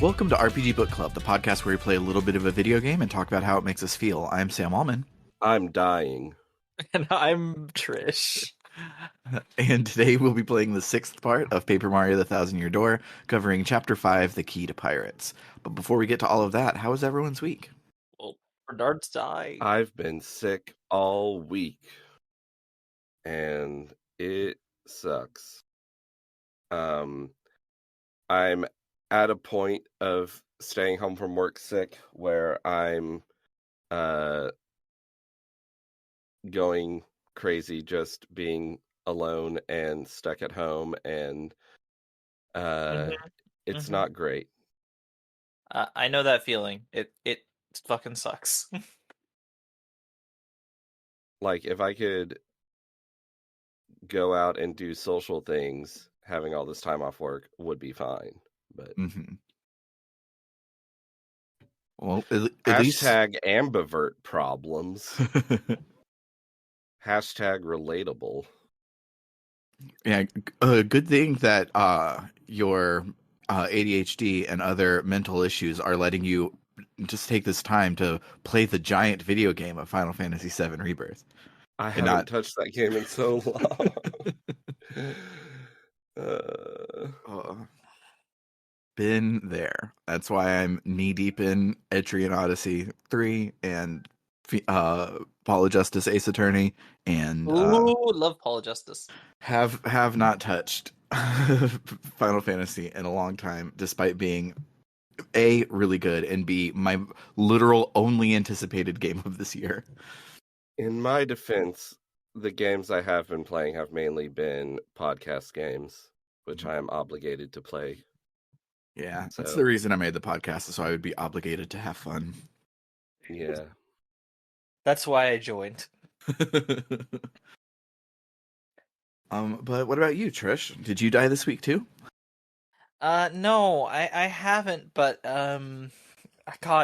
Welcome to RPG Book Club, the podcast where we play a little bit of a video game and talk about how it makes us feel. I'm Sam Allman. I'm dying. And I'm Trish. And today we'll be playing the sixth part of Paper Mario The Thousand Year Door, covering Chapter 5, The Key to Pirates. But before we get to all of that, how was everyone's week? Well, Bernard's dying. I've been sick all week, and it sucks. I'm at a point of staying home from work sick where I'm going crazy just being alone and stuck at home, and it's not great. I know that feeling. It fucking sucks. Like, if I could go out and do social things, having all this time off work would be fine. But Well, at least... hashtag ambivert problems. Hashtag relatable. Yeah, good thing that your ADHD and other mental issues are letting you just take this time to play the giant video game of Final Fantasy VII Rebirth. I haven't touched that game in so long. Been there. That's why I'm knee deep in Etrian Odyssey 3 and Paula Justice Ace Attorney, and love Paula Justice. Have not touched Final Fantasy in a long time, despite being A, really good, and B, my literal only anticipated game of this year. In my defense, the games I have been playing have mainly been podcast games, which I am obligated to play. Yeah, that's the reason I made the podcast, so I would be obligated to have fun. Yeah. That's why I joined. But what about you, Trish? Did you die this week too? No, I haven't, but God,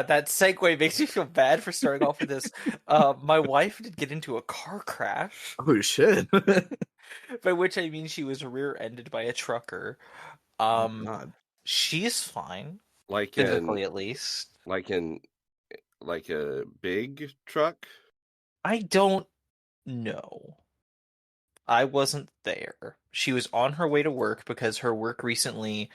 that segue makes me feel bad for starting off with this. My wife did get into a car crash. Oh shit. By which I mean she was rear-ended by a trucker. Oh God. She's fine. Like physically, at least. Like a big truck? I don't know. I wasn't there. She was on her way to work because her work recently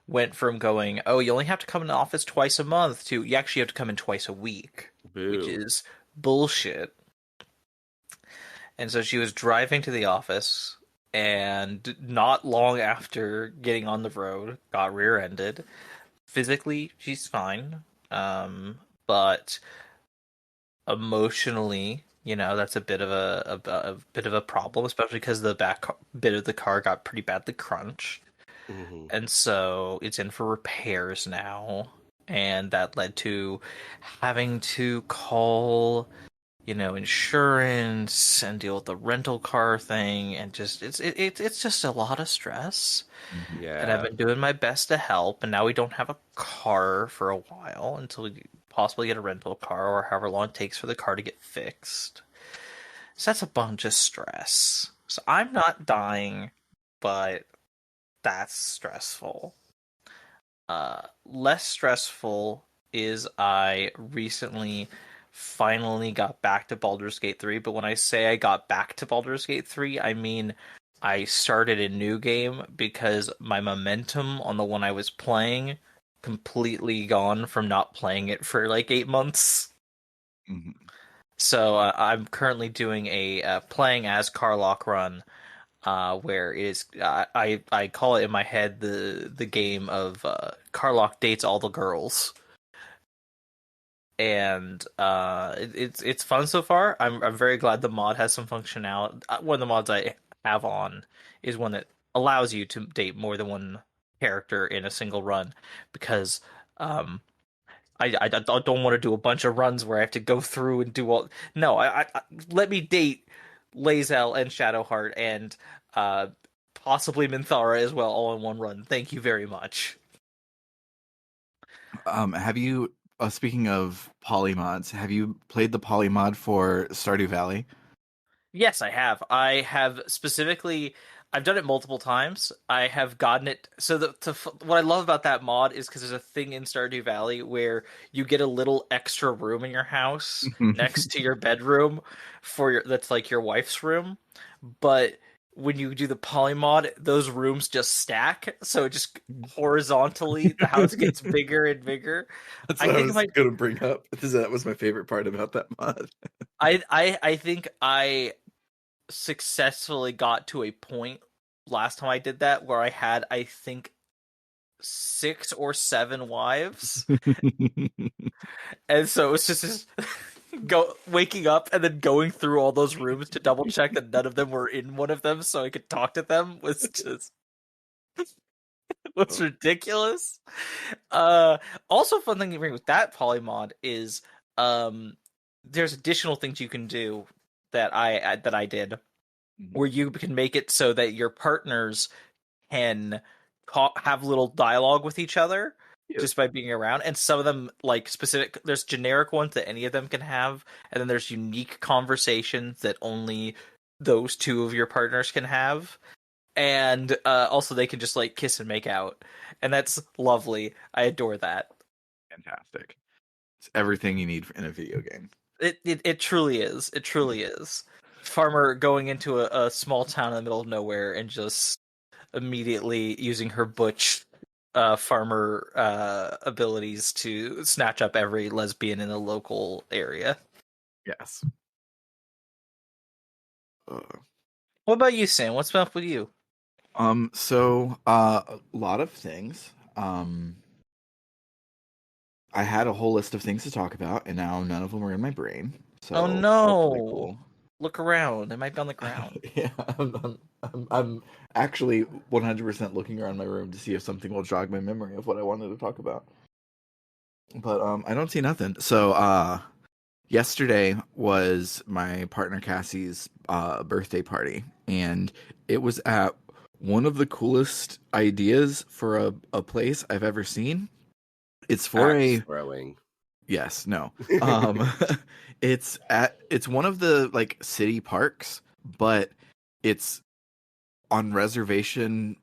went from going, oh, you only have to come in the office twice a month to you actually have to come in twice a week, which is bullshit. And so she was driving to the office, and not long after getting on the road, got rear-ended. Physically, she's fine, but emotionally, that's a bit of a problem, especially because the back bit of the car got pretty badly crunched, and so it's in for repairs now, and that led to having to call, insurance and deal with the rental car thing, and just it's just a lot of stress. Yeah. And I've been doing my best to help, and now we don't have a car for a while until we possibly get a rental car or however long it takes for the car to get fixed. So that's a bunch of stress. So I'm not dying, but that's stressful. Less stressful is I recently finally got back to Baldur's Gate 3, but when I say I got back to Baldur's Gate 3, I mean I started a new game because my momentum on the one I was playing completely gone from not playing it for like 8 months. So I'm currently doing a playing as Karlach run, where it is I call it in my head the game of Karlach dates all the girls, and it's fun so far. I'm very glad the mod has some functionality. One of the mods I have on is one that allows you to date more than one character in a single run, because I don't want to do a bunch of runs where I have to go through and do all. No, I let me date Lae'zel and Shadowheart and possibly Minthara as well, all in one run. Thank you very much. Have you, speaking of polymods, have you played the polymod for Stardew Valley? Yes, I have. I have specifically. I've done it multiple times. I have gotten it. So what I love about that mod is because there's a thing in Stardew Valley where you get a little extra room in your house next to your bedroom that's like your wife's room. But when you do the polymod, those rooms just stack. So it just horizontally, the house gets bigger and bigger. That's I what I think was my going to bring up. That was my favorite part about that mod. I think I successfully got to a point last time I did that where I had, I think, 6 or 7 wives, and so it was just go waking up and then going through all those rooms to double check that none of them were in one of them, so I could talk to them was ridiculous. Uh, Also, fun thing to bring with that polymod is um, there's additional things you can do that I did where you can make it so that your partners can have little dialogue with each other Cute. just by being around. And some of them, like specific, there's generic ones that any of them can have, and then there's unique conversations that only those two of your partners can have. And also, they can just like kiss and make out, and that's lovely. I adore that. Fantastic. It's everything you need in a video game. It truly is. It truly is. Farmer going into a small town in the middle of nowhere and just immediately using her butch farmer abilities to snatch up every lesbian in the local area. Yes. Uh, What about you, Sam? What's up with you? a lot of things. I had a whole list of things to talk about, and now none of them are in my brain. Oh So that's really no! cool. Look around. It might be on the ground. Yeah, I'm actually 100% looking around my room to see if something will jog my memory of what I wanted to talk about. But I don't see nothing. So yesterday was my partner Cassie's birthday party, and it was at one of the coolest ideas for a place I've ever seen. It's for Axe a throwing. yes, no. Um it's one of the like city parks, but it's on reservation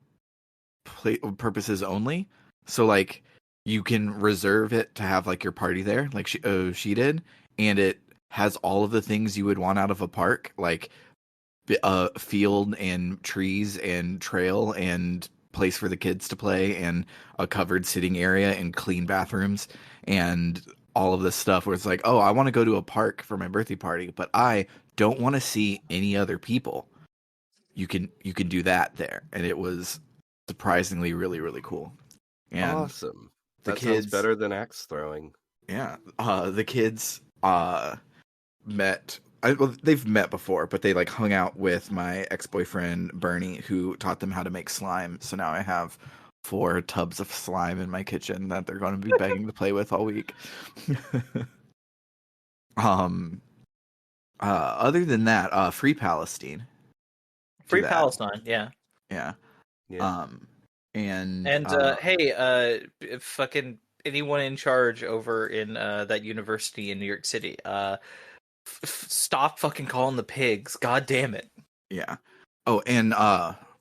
purposes only. So like you can reserve it to have like your party there, like she did, and it has all of the things you would want out of a park, like a field and trees and trail and place for the kids to play and a covered sitting area and clean bathrooms and all of this stuff where it's like, oh, I want to go to a park for my birthday party, but I don't want to see any other people. You can do that there, and it was surprisingly really cool. And Awesome. the That sounds kids, better than axe throwing. yeah, the kids met. Well, they've met before, but they like hung out with my ex-boyfriend Bernie, who taught them how to make slime. So now I have 4 tubs of slime in my kitchen that they're going to be begging to play with all week. um, Other than that, Free Palestine. Do Free that, Palestine, yeah. yeah. Yeah. Um, and And hey, fucking anyone in charge over in that university in New York City, stop fucking calling the pigs. God damn it. yeah. Oh, and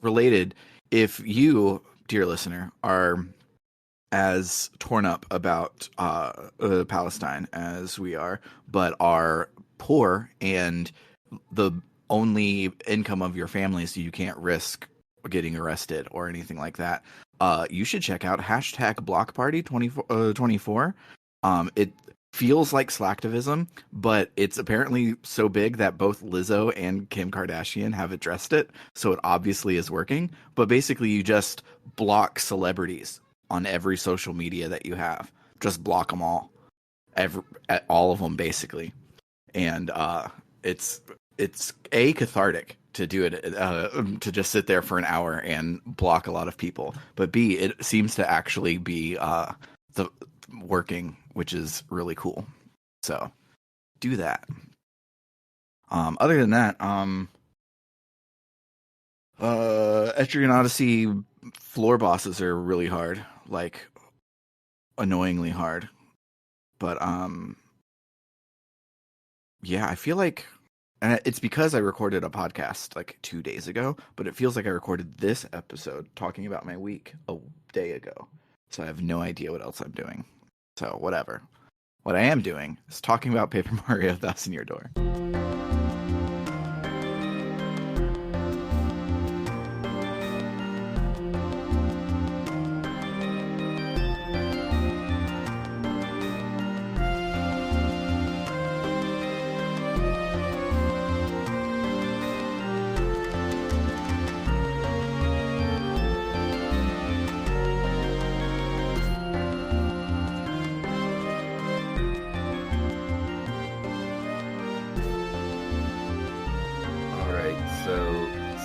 related, if you, dear listener, are as torn up about Palestine as we are, but are poor and the only income of your family so you can't risk getting arrested or anything like that, you should check out hashtag Block Party 24. It feels like slacktivism, but it's apparently so big that both Lizzo and Kim Kardashian have addressed it, so it obviously is working. But basically, you just block celebrities on every social media that you have. Just block them all, all of them basically, and it's a cathartic to do it, to just sit there for an hour and block a lot of people, but b it seems to actually be the working, which is really cool. So do that. Other than that, Etrian Odyssey floor bosses are really hard, like annoyingly hard. But yeah, I feel like And it's because I recorded a podcast like 2 days ago, but it feels like I recorded this episode talking about my week a day ago. So I have no idea what else I'm doing. So whatever. What I am doing is talking about Paper Mario Thousand Year Door.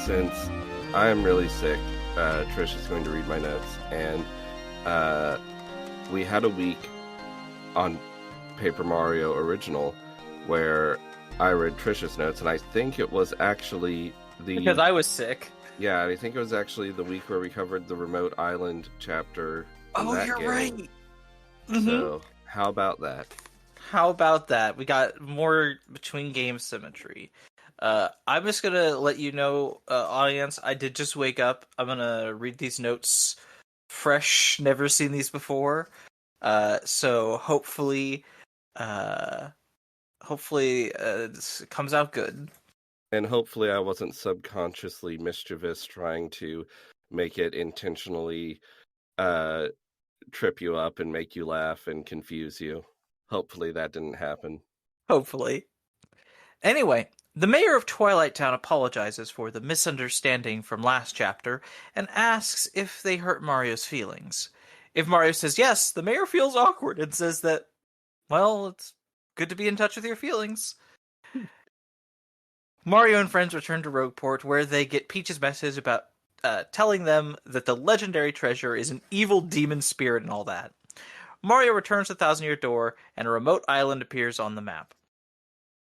Since I am really sick, Trish is going to read my notes, and we had a week on Paper Mario Original where I read Trish's notes, and I think it was actually because I was sick. Yeah, I think it was actually the week where we covered the Remote Island chapter. You're game. Right. So, how about that? How about that? We got more between game symmetry. I'm just gonna let you know, audience, I did just wake up. I'm gonna read these notes fresh, never seen these before. So hopefully this comes out good. And hopefully I wasn't subconsciously mischievous trying to make it intentionally trip you up and make you laugh and confuse you. Hopefully that didn't happen. Hopefully. Anyway, the mayor of Twilight Town apologizes for the misunderstanding from last chapter and asks if they hurt Mario's feelings. If Mario says yes, the mayor feels awkward and says that, well, it's good to be in touch with your feelings. Mario and friends return to Rogueport, where they get Peach's message about telling them that the legendary treasure is an evil demon spirit and all that. Mario returns to Thousand Year Door, and a remote island appears on the map.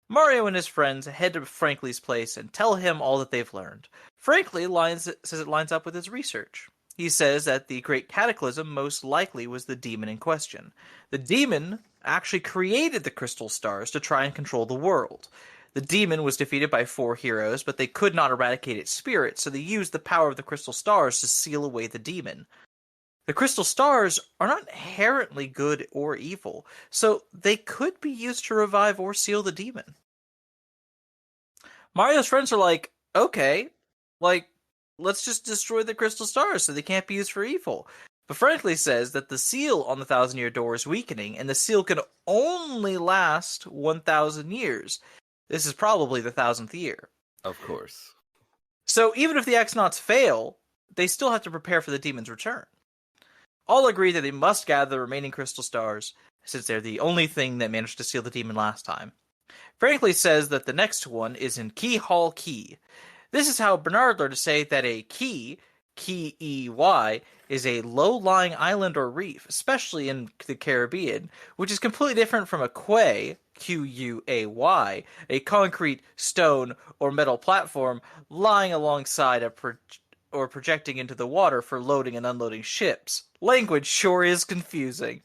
Mario and his friends head to Frankly's place and tell him all that they've learned. Frankly says it lines up with his research. He says that the Great Cataclysm most likely was the demon in question. The demon actually created the crystal stars to try and control the world. The demon was defeated by 4 heroes, but they could not eradicate its spirit, so they used the power of the crystal stars to seal away the demon. The crystal stars are not inherently good or evil, so they could be used to revive or seal the demon. Mario's friends are like, okay, let's just destroy the crystal stars so they can't be used for evil. But Frankly says that the seal on the Thousand Year Door is weakening, and the seal can only last 1,000 years. This is probably the 1,000th year. Of course. So even if the X-Nauts fail, they still have to prepare for the demon's return. All agree that they must gather the remaining crystal stars, since they're the only thing that managed to seal the demon last time. Frankly says that the next one is in Key Hall Key. This is how Bernard learned to say that a key, Key, is a low-lying island or reef, especially in the Caribbean, which is completely different from a quay, Quay, a concrete, stone, or metal platform lying alongside or projecting into the water for loading and unloading ships. Language sure is confusing.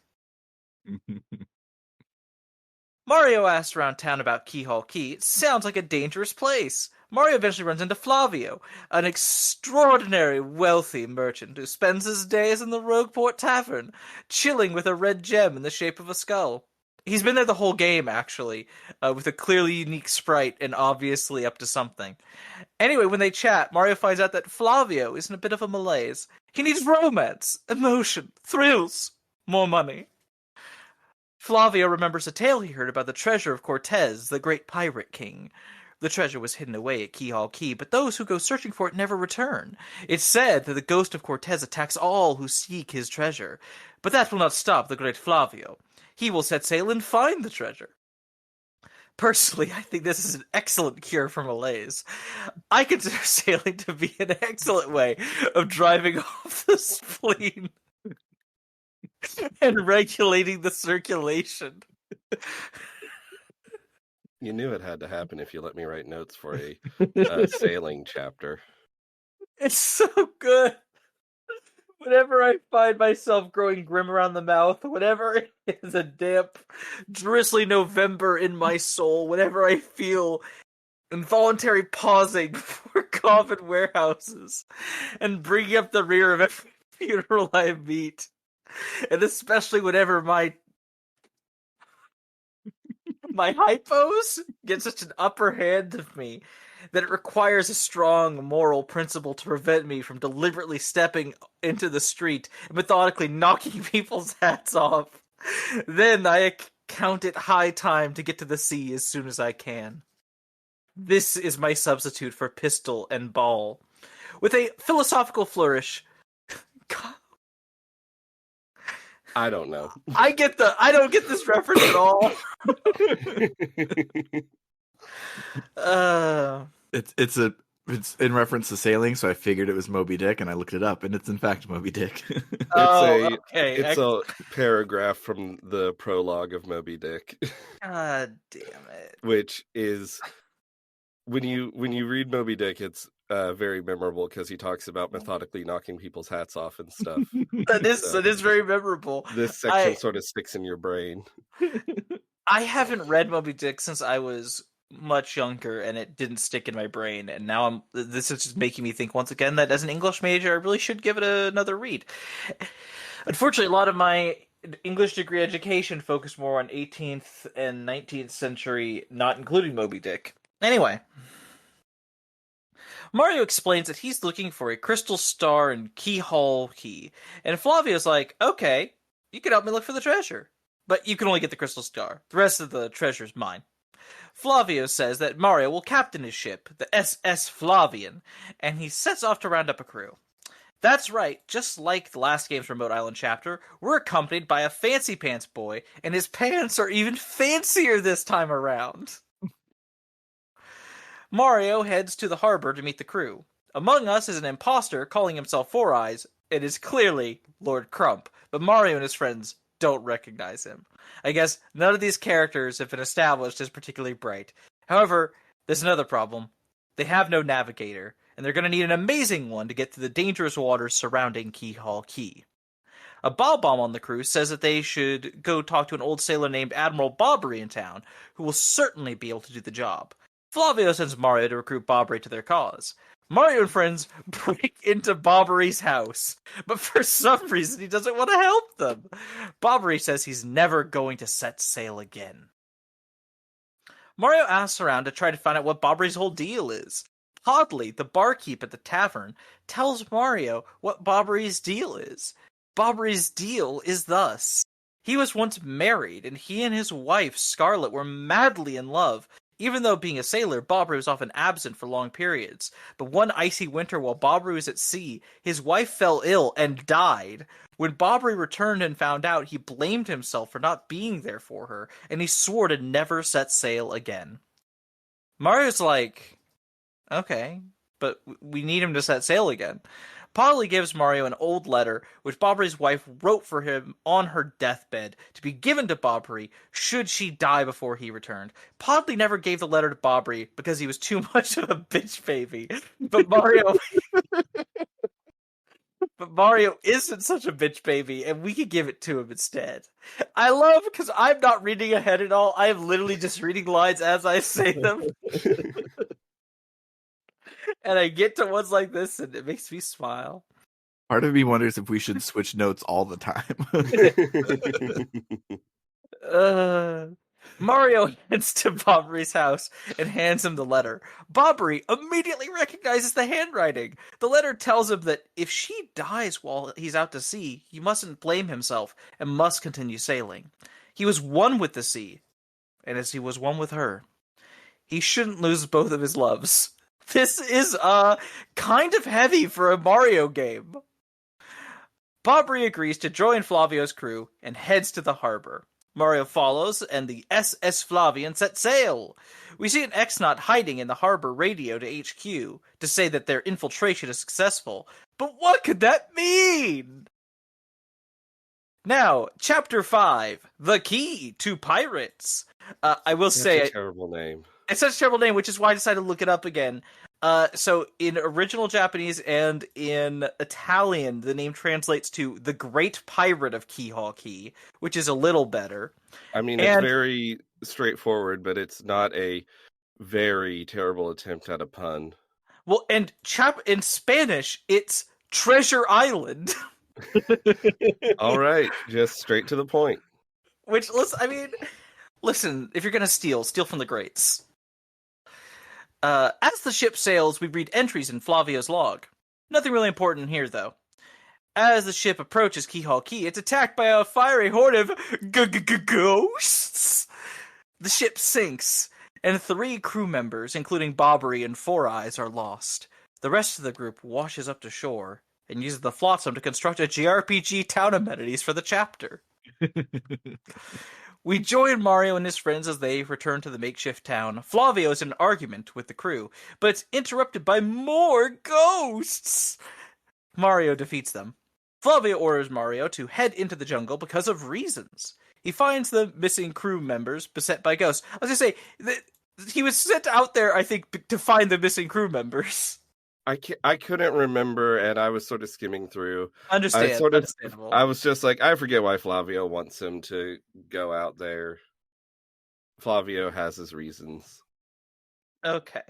Mario asks around town about Keyhole Key. It sounds like a dangerous place. Mario eventually runs into Flavio, an extraordinary wealthy merchant who spends his days in the Rogueport Tavern, chilling with a red gem in the shape of a skull. He's been there the whole game, actually, with a clearly unique sprite and obviously up to something. Anyway, when they chat, Mario finds out that Flavio is in a bit of a malaise. He needs romance, emotion, thrills, more money. Flavio remembers a tale he heard about the treasure of Cortez, the great pirate king. The treasure was hidden away at Keyhall Key, but those who go searching for it never return. It's said that the ghost of Cortez attacks all who seek his treasure, but that will not stop the great Flavio. He will set sail and find the treasure. Personally, I think this is an excellent cure for malaise. I consider sailing to be an excellent way of driving off the spleen and regulating the circulation. You knew it had to happen if you let me write notes for a sailing chapter. It's so good. Whenever I find myself growing grim around the mouth, whenever it is a damp, drizzly November in my soul, whenever I feel involuntary pausing before coffin warehouses, and bringing up the rear of every funeral I meet. And especially whenever my hypos get such an upper hand of me that it requires a strong moral principle to prevent me from deliberately stepping into the street and methodically knocking people's hats off. Then I count it high time to get to the sea as soon as I can. This is my substitute for pistol and ball. With a philosophical flourish, I don't know. I don't get this reference at all. It's in reference to sailing, so I figured it was Moby Dick, and I looked it up, and it's in fact Moby Dick. It's a paragraph from the prologue of Moby Dick. God damn it! Which is when you read Moby Dick, it's very memorable because he talks about methodically knocking people's hats off and stuff. That is very memorable. This section sort of sticks in your brain. I haven't read Moby Dick since I was much younger, and it didn't stick in my brain. And now this is just making me think once again that as an English major, I really should give it another read. Unfortunately, a lot of my English degree education focused more on 18th and 19th century, not including Moby Dick. Anyway, Mario explains that he's looking for a crystal star and keyhole key, and Flavio's like, okay, you can help me look for the treasure, but you can only get the crystal star. The rest of the treasure's mine. Flavio says that Mario will captain his ship, the SS Flavian, and he sets off to round up a crew. That's right, just like the last game's Remote Island chapter, we're accompanied by a fancy pants boy, and his pants are even fancier this time around. Mario heads to the harbor to meet the crew. Among us is an imposter calling himself Four Eyes. It is clearly Lord Crump, but Mario and his friends don't recognize him. I guess none of these characters have been established as particularly bright. However, there's another problem. They have no navigator, and they're going to need an amazing one to get through the dangerous waters surrounding Keyhole Key. A Bob-Bomb on the crew says that they should go talk to an old sailor named Admiral Bobbery in town, who will certainly be able to do the job. Flavio sends Mario to recruit Bobbery to their cause. Mario and friends break into Bobbery's house, but for some reason he doesn't want to help them. Bobbery says he's never going to set sail again. Mario asks around to try to find out what Bobbery's whole deal is. Podley, the barkeep at the tavern, tells Mario what Bobbery's deal is. Bobbery's deal is thus. He was once married, and he and his wife, Scarlet, were madly in love. Even though being a sailor, Bobbery was often absent for long periods. But one icy winter while Bobbery was at sea, his wife fell ill and died. When Bobbery returned and found out, he blamed himself for not being there for her, and he swore to never set sail again. Mario's like, okay, but we need him to set sail again. Podley gives Mario an old letter, which Bobbery's wife wrote for him on her deathbed, to be given to Bobbery should she die before he returned. Podley never gave the letter to Bobbery because he was too much of a bitch baby. But Mario isn't such a bitch baby, and we could give it to him instead. I love, because I'm not reading ahead at all, I am literally just reading lines as I say them. And I get to ones like this, and it makes me smile. Part of me wonders if we should switch notes all the time. Mario heads to Bobbery's house and hands him the letter. Bobbery immediately recognizes the handwriting. The letter tells him that if she dies while he's out to sea, he mustn't blame himself and must continue sailing. He was one with the sea, and as he was one with her, he shouldn't lose both of his loves. This is kind of heavy for a Mario game. Bobbery agrees to join Flavio's crew and heads to the harbor. Mario follows, and the SS Flavian set sail. We see an X-Naut hiding in the harbor radio to HQ to say that their infiltration is successful. But what could that mean? Now, Chapter 5, The Key to Pirates. I will say... That's a terrible name. It's such a terrible name, which is why I decided to look it up again. So in original Japanese and in Italian, the name translates to The Great Pirate of Keyhole Key, which is a little better. I mean, it's very straightforward, but it's not a very terrible attempt at a pun. Well, and in Spanish, it's Treasure Island. All right, just straight to the point. Which, listen, if you're gonna steal from the greats. As the ship sails, we read entries in Flavio's log. Nothing really important here, though. As the ship approaches Keyhole Key, it's attacked by a fiery horde of ghosts. The ship sinks, and 3 crew members, including Bobbery and Four Eyes, are lost. The rest of the group washes up to shore and uses the flotsam to construct a JRPG town amenities for the chapter. We join Mario and his friends as they return to the makeshift town. Flavio is in an argument with the crew, but it's interrupted by more ghosts. Mario defeats them. Flavio orders Mario to head into the jungle because of reasons. He finds the missing crew members beset by ghosts. I was going to say, he was sent out there, I think, to find the missing crew members. I couldn't remember, and I was sort of skimming through. Understandable. I was just like, I forget why Flavio wants him to go out there. Flavio has his reasons. Okay.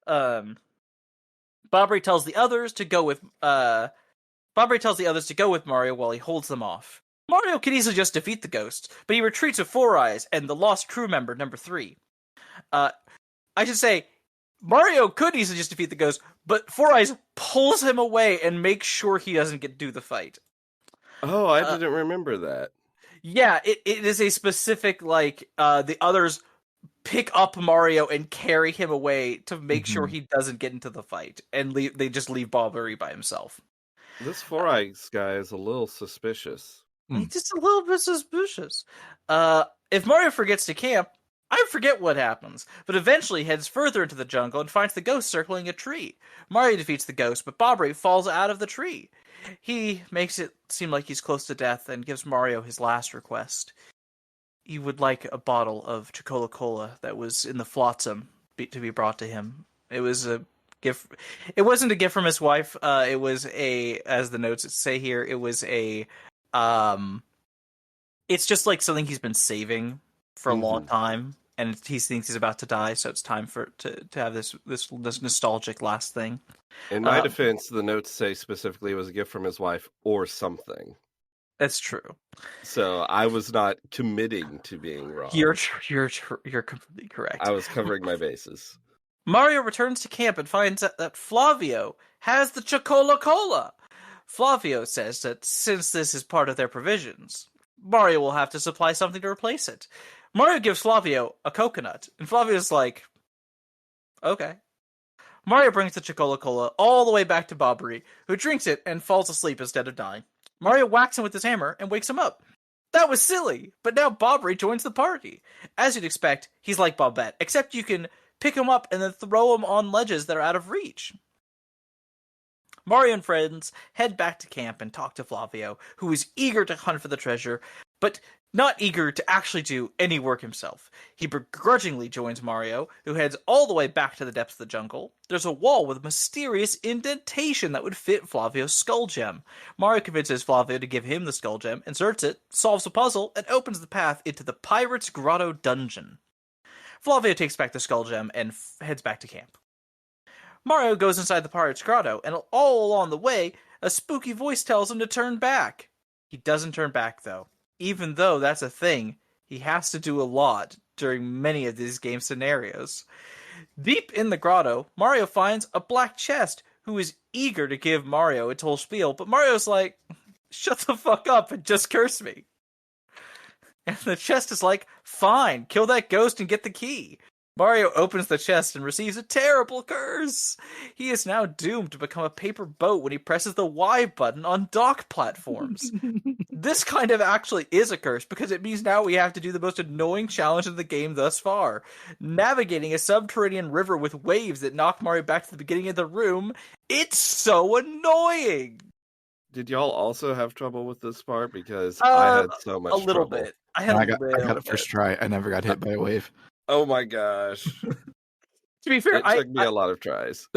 Bobbery tells the others to go with Mario while he holds them off. Mario can easily just defeat the ghost, but he retreats with Four Eyes and the lost crew member number 3. I should say, Mario could easily just defeat the ghost, but Four Eyes pulls him away and makes sure he doesn't do the fight. Oh, I didn't remember that. Yeah, it is a specific, the others pick up Mario and carry him away to make sure he doesn't get into the fight, and they just leave Bobbery by himself. This Four Eyes guy is a little suspicious. He's just a little bit suspicious. If Mario forgets to camp, I forget what happens, but eventually heads further into the jungle and finds the ghost circling a tree. Mario defeats the ghost, but Bobbery falls out of the tree. He makes it seem like he's close to death and gives Mario his last request. He would like a bottle of Chocola that was in the flotsam to be brought to him. It was a gift. It wasn't a gift from his wife. It was as the notes say here, it was it's just like something he's been saving for a long time, and he thinks he's about to die, so it's time to have this nostalgic last thing. In my defense, the notes say specifically it was a gift from his wife or something. That's true. So I was not committing to being wrong. You're completely correct. I was covering my bases. Mario returns to camp and finds that Flavio has the Chocola. Flavio says that since this is part of their provisions, Mario will have to supply something to replace it. Mario gives Flavio a coconut, and Flavio's like, okay. Mario brings the Chocola all the way back to Bobbery, who drinks it and falls asleep instead of dying. Mario whacks him with his hammer and wakes him up. That was silly, but now Bobbery joins the party. As you'd expect, he's like Bobette, except you can pick him up and then throw him on ledges that are out of reach. Mario and friends head back to camp and talk to Flavio, who is eager to hunt for the treasure, but not eager to actually do any work himself. He begrudgingly joins Mario, who heads all the way back to the depths of the jungle. There's a wall with a mysterious indentation that would fit Flavio's skull gem. Mario convinces Flavio to give him the skull gem, inserts it, solves a puzzle, and opens the path into the Pirate's Grotto dungeon. Flavio takes back the skull gem and heads back to camp. Mario goes inside the Pirate's Grotto, and all along the way, a spooky voice tells him to turn back. He doesn't turn back, though. Even though that's a thing, he has to do a lot during many of these game scenarios. Deep in the grotto, Mario finds a black chest who is eager to give Mario its whole spiel, but Mario's like, shut the fuck up and just curse me. And the chest is like, fine, kill that ghost and get the key. Mario opens the chest and receives a terrible curse. He is now doomed to become a paper boat when he presses the Y button on dock platforms. This kind of actually is a curse because it means now we have to do the most annoying challenge of the game thus far. Navigating a subterranean river with waves that knock Mario back to the beginning of the room. It's so annoying! Did y'all also have trouble with this part? Because I had so much trouble. A little bit. I got it first try. I never got hit by a wave. Oh my gosh. To be fair, it took me a lot of tries.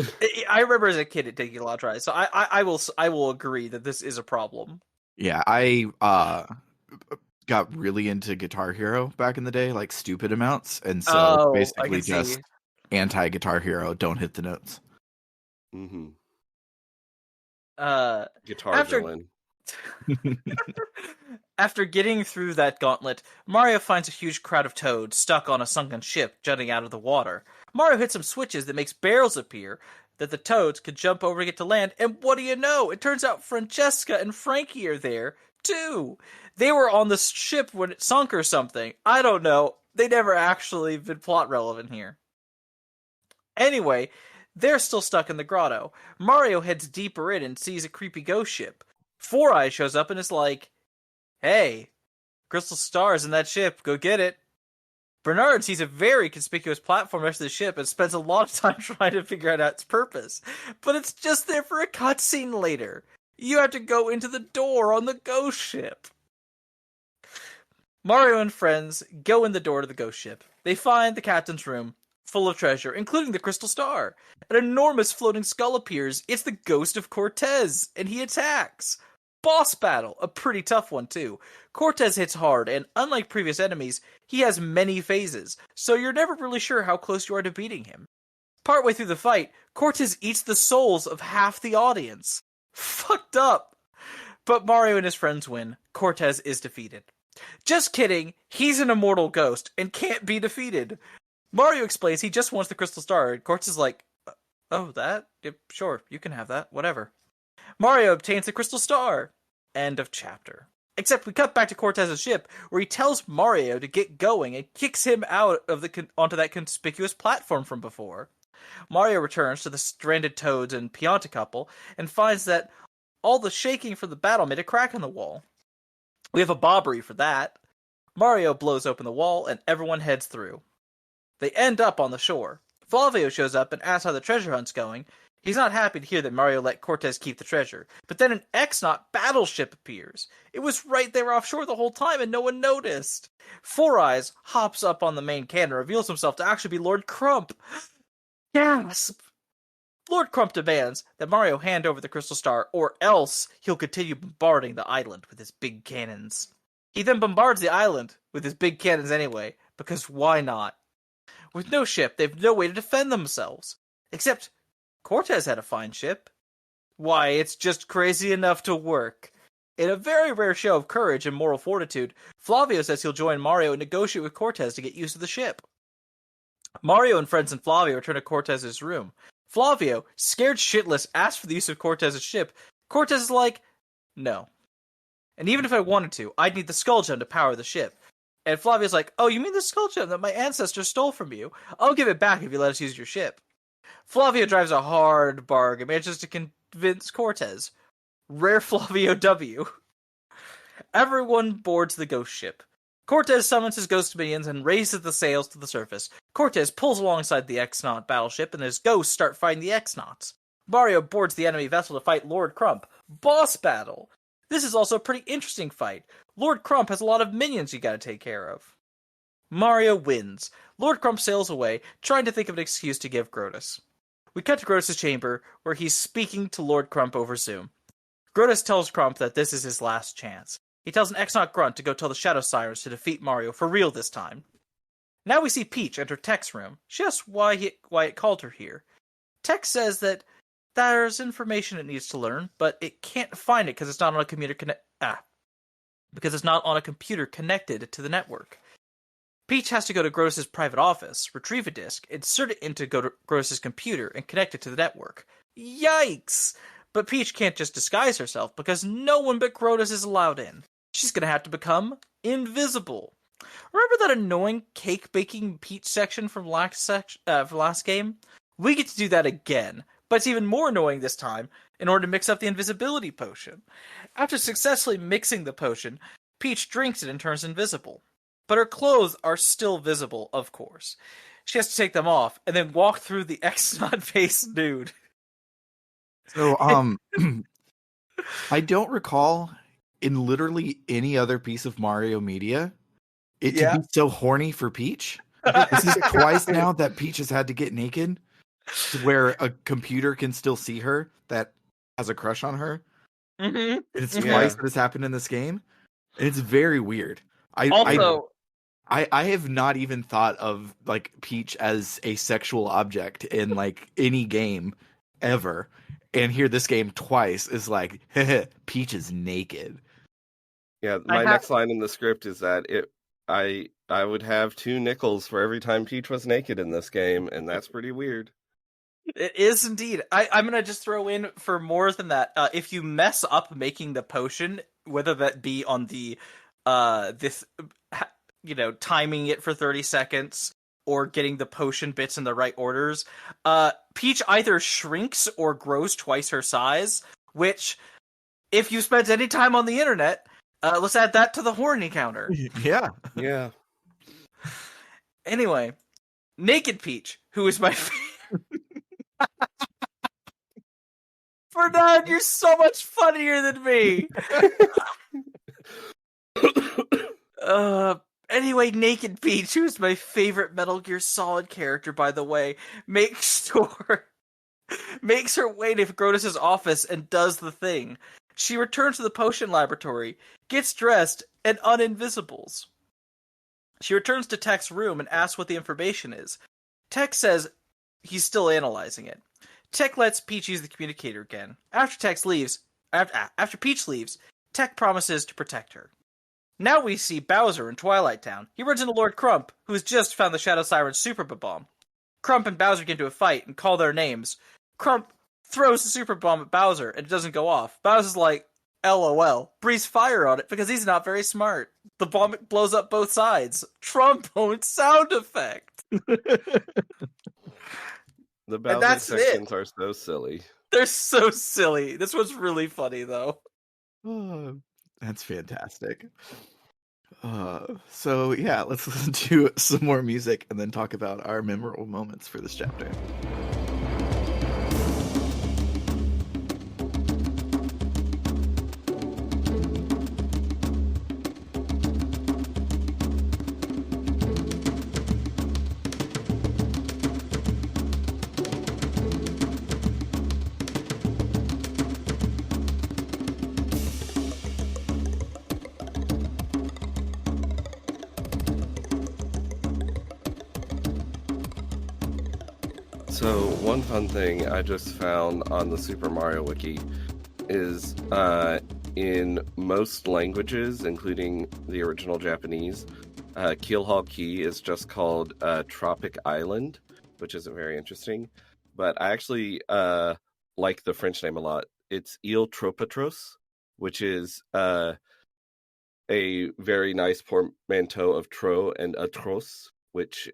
I remember as a kid it taking a lot of tries, so I will agree that this is a problem. Yeah, I got really into Guitar Hero back in the day, like stupid amounts, and so basically just anti-Guitar Hero, don't hit the notes. Mm-hmm. Uh, Guitar after villain. After getting through that gauntlet, Mario finds a huge crowd of toads stuck on a sunken ship jutting out of the water. Mario hits some switches that makes barrels appear that the toads could jump over to get to land, and what do you know? It turns out Francesca and Frankie are there, too. They were on the ship when it sunk or something. I don't know. They never actually been plot relevant here. Anyway, they're still stuck in the grotto. Mario heads deeper in and sees a creepy ghost ship. Four Eyes shows up and is like, "Hey, Crystal Star's in that ship. Go get it." Bernard sees a very conspicuous platform next to the ship and spends a lot of time trying to figure out its purpose. But it's just there for a cutscene later. You have to go into the door on the ghost ship. Mario and friends go in the door to the ghost ship. They find the captain's room full of treasure, including the Crystal Star. An enormous floating skull appears. It's the ghost of Cortez, and he attacks. Boss battle, a pretty tough one too. Cortez hits hard, and unlike previous enemies, he has many phases, so you're never really sure how close you are to beating him. Partway through the fight, Cortez eats the souls of half the audience. Fucked up. But Mario and his friends win. Cortez is defeated. Just kidding, he's an immortal ghost and can't be defeated. Mario explains he just wants the Crystal Star, and Cortez is like, "Oh, that? Yeah, sure, you can have that, whatever." Mario obtains the Crystal Star. End of chapter. Except we cut back to Cortez's ship, where he tells Mario to get going and kicks him out of onto that conspicuous platform from before. Mario returns to the stranded Toads and Pianta couple and finds that all the shaking from the battle made a crack in the wall. We have a bobbery for that. Mario blows open the wall and everyone heads through. They end up on the shore. Flavio shows up and asks how the treasure hunt's going. He's not happy to hear that Mario let Cortez keep the treasure, but then an X-Naut battleship appears. It was right there offshore the whole time and no one noticed. Four Eyes hops up on the main cannon and reveals himself to actually be Lord Crump. Gasp! Lord Crump demands that Mario hand over the Crystal Star, or else he'll continue bombarding the island with his big cannons. He then bombards the island with his big cannons anyway, because why not? With no ship, they've no way to defend themselves. Except Cortez had a fine ship. Why, it's just crazy enough to work. In a very rare show of courage and moral fortitude, Flavio says he'll join Mario and negotiate with Cortez to get used to the ship. Mario and friends and Flavio return to Cortez's room. Flavio, scared shitless, asks for the use of Cortez's ship. Cortez is like, "No. And even if I wanted to, I'd need the Skull Gem to power the ship." And Flavio's like, "Oh, you mean the Skull Gem that my ancestors stole from you? I'll give it back if you let us use your ship." Flavio drives a hard bargain, manages to convince Cortez. Rare Flavio W. Everyone boards the ghost ship. Cortez summons his ghost minions and raises the sails to the surface. Cortez pulls alongside the X-Naut battleship, and his ghosts start fighting the X-Nauts. Mario boards the enemy vessel to fight Lord Crump. Boss battle! This is also a pretty interesting fight. Lord Crump has a lot of minions you gotta take care of. Mario wins. Lord Crump sails away, trying to think of an excuse to give Grotus. We cut to Grotus' chamber, where he's speaking to Lord Crump over Zoom. Grotus tells Crump that this is his last chance. He tells an X-Naut grunt to go tell the Shadow Sirens to defeat Mario for real this time. Now we see Peach enter Tech's room. She asks why it called her here. Tech says that there's information it needs to learn, but it can't find it because it's not on a computer connected to the network. Peach has to go to Grotus' private office, retrieve a disk, insert it into Grotus' computer, and connect it to the network. Yikes! But Peach can't just disguise herself because no one but Grotus is allowed in. She's gonna have to become invisible. Remember that annoying cake baking Peach section from last game? We get to do that again, but it's even more annoying this time in order to mix up the invisibility potion. After successfully mixing the potion, Peach drinks it and turns invisible. But her clothes are still visible, of course. She has to take them off and then walk through the X-Naut face nude. So, I don't recall in literally any other piece of Mario media it to be so horny for Peach. This is twice now that Peach has had to get naked to where a computer can still see her that has a crush on her. Mm-hmm. It's twice that has happened in this game. And it's very weird. Also, I have not even thought of like Peach as a sexual object in like any game ever. And here this game twice is like Peach is naked. Yeah, I my have. next line in the script is that I would have 2 nickels for every time Peach was naked in this game, and that's pretty weird. It is indeed. I'm gonna just throw in for more than that. If you mess up making the potion, whether that be on the this timing it for 30 seconds or getting the potion bits in the right orders, Peach either shrinks or grows twice her size. Which, if you spent any time on the internet, let's add that to the horny counter. Yeah. Yeah. Anyway, Naked Peach, who is my Fernand, you're so much funnier than me. uh, anyway, Naked Peach, who's my favorite Metal Gear Solid character, by the way, makes her way to Grodus' office and does the thing. She returns to the potion laboratory, gets dressed, and uninvisibles. She returns to Tech's room and asks what the information is. Tech says he's still analyzing it. Tech lets Peach use the communicator again. After Peach leaves, Tech promises to protect her. Now we see Bowser in Twilight Town. He runs into Lord Crump, who has just found the Shadow Siren's super bomb. Crump and Bowser get into a fight and call their names. Crump throws the super bomb at Bowser and it doesn't go off. Bowser's like, LOL, breathes fire on it because he's not very smart. The bomb blows up both sides. Trombone sound effect. The Bowser that's sections it. are so silly. They're so silly. This one's really funny, though. Oh, that's fantastic. So yeah, let's listen to some more music and then talk about our memorable moments for this chapter. So, one fun thing I just found on the Super Mario Wiki is in most languages, including the original Japanese, Keelhaul Key is just called Tropic Island, which isn't very interesting. But I actually like the French name a lot. It's Ile Tropatros, which is a very nice portmanteau of tro and atros, which